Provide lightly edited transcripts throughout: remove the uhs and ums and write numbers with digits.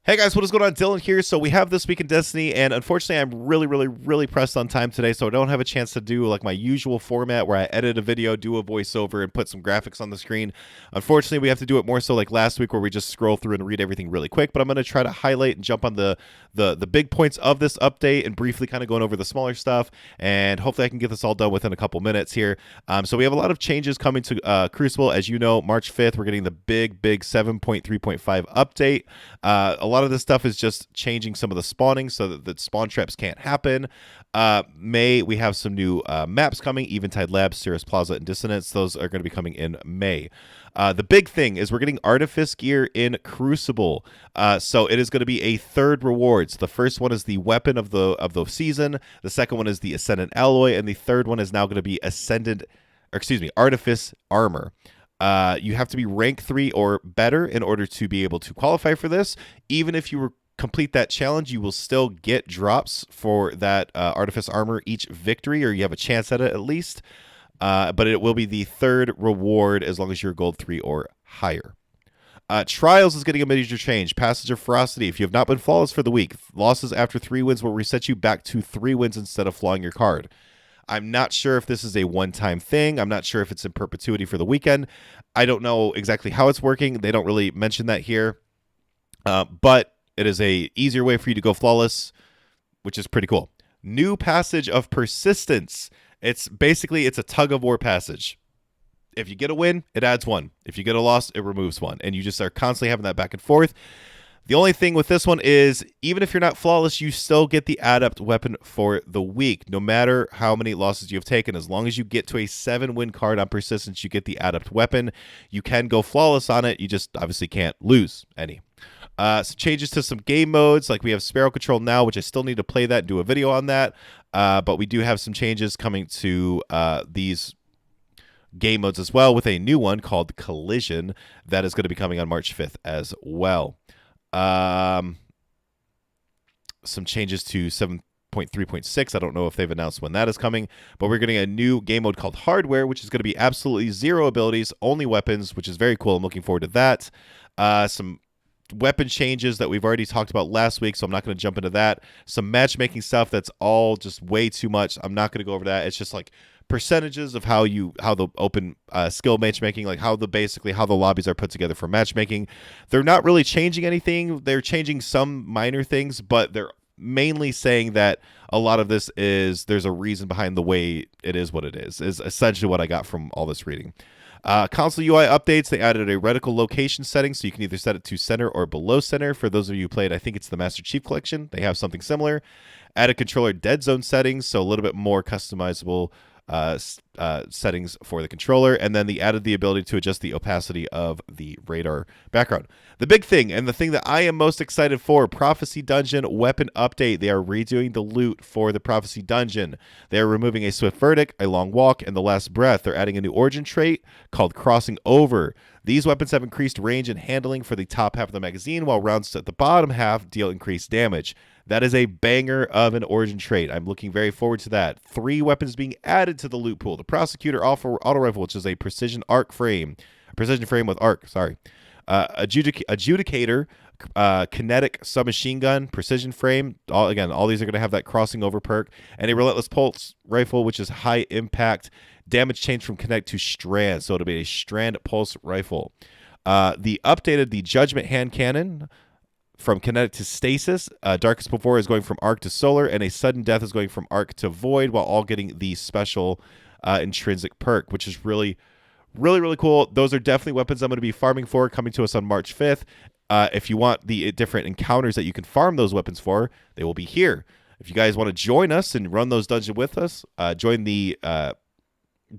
Hey guys, what is going on? Dylan here. So we have This Week in Destiny, and unfortunately I'm really pressed on time today, so I don't have a chance to do like my usual format where I edit a video, do a voiceover, and put some graphics on the screen. Unfortunately, we have to do it more so like last week where we just scroll through and read everything really quick, but I'm going to try to highlight and jump on the big points of this update and briefly kind of going over the smaller stuff, and hopefully I can get this all done within a couple minutes here. So we have a lot of changes coming to Crucible. As you know, March 5th, we're getting the big 7.3.5 update. A lot of this stuff is just changing some of the spawning so that the spawn traps can't happen. May, we have some new maps coming, Eventide Labs, Cirrus Plaza, and Dissonance. Those are going to be coming in May. The big thing is we're getting Artifice gear in Crucible. So it is going to be a third rewards. The first one is the weapon of the season. The second one is the Ascendant Alloy, and the third one is now going to be Artifice armor. You have to be rank 3 or better in order to be able to qualify for this. Even if you complete that challenge, you will still get drops for that Artifice armor each victory, or you have a chance at it at least. But it will be the third reward as long as you're gold 3 or higher. Trials is getting a major change. Passage of Ferocity. If you have not been flawless for the week, losses after 3 wins will reset you back to 3 wins instead of flawing your card. I'm not sure if this is a one-time thing. I'm not sure if it's in perpetuity for the weekend. I don't know exactly how it's working. They don't really mention that here. But it is a easier way for you to go flawless, which is pretty cool. New Passage of Persistence. It's a tug-of-war passage. If you get a win, it adds 1. If you get a loss, it removes 1. And you just are constantly having that back and forth. The only thing with this one is, even if you're not flawless, you still get the adept weapon for the week. No matter how many losses you have taken, as long as you get to a 7-win card on Persistence, you get the adept weapon. You can go flawless on it. You just obviously can't lose any. Some changes to some game modes, like we have Sparrow Control now, which I still need to play that and do a video on that. But we do have some changes coming to these game modes as well, with a new one called Collision that is going to be coming on March 5th as well. Some changes to 7.3.6. I don't know if they've announced when that is coming, but we're getting a new game mode called Hardware, which is going to be absolutely 0 abilities, only weapons, which is very cool. I'm looking forward to that. Some weapon changes that we've already talked about last week, so I'm not going to jump into that. Some matchmaking stuff that's all just way too much. I'm not going to go over that. It's just like percentages of how the open skill matchmaking, like how the lobbies are put together for matchmaking. They're not really changing anything. They're changing some minor things, but they're mainly saying that a lot of this is there's a reason behind the way it is what it is essentially what I got from all this reading. Console UI updates. They added a reticle location setting, so you can either set it to center or below center. For those of you who played, I think it's the Master Chief Collection, they have something similar. Added controller dead zone settings, so a little bit more customizable settings for the controller, and then they added the ability to adjust the opacity of the radar background. The big thing, and the thing that I am most excited for, Prophecy Dungeon weapon update. They are redoing the loot for the Prophecy Dungeon. They are removing a Swift Verdict, a Long Walk, and the Last Breath. They're adding a new origin trait called Crossing Over. These weapons have increased range and handling for the top half of the magazine, while rounds at the bottom half deal increased damage. That is a banger of an origin trait. I'm looking very forward to that. 3 weapons being added to the loot pool. The Prosecutor Auto Rifle, which is a precision frame with arc, sorry. Adjudicator, kinetic submachine gun, precision frame. All these are going to have that crossing over perk. And a Relentless Pulse Rifle, which is high impact. Damage change from kinetic to strand. So it'll be a strand pulse rifle. The Judgment Hand Cannon, from kinetic to stasis. Darkest Before is going from arc to solar, and a Sudden Death is going from arc to void, while all getting the special intrinsic perk, which is really cool. Those are definitely weapons I'm going to be farming for, coming to us on March 5th. If you want the different encounters that you can farm those weapons for, they will be here. If you guys want to join us and run those dungeons with us, join the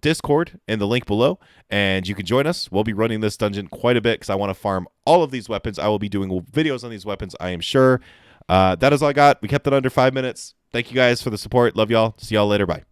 Discord in the link below, and you can join us. We'll be running this dungeon quite a bit because I want to farm all of these weapons. I will be doing videos on these weapons, I am sure. That is all I got. We kept it under 5 minutes. Thank you guys for the support. Love y'all. See y'all later. Bye.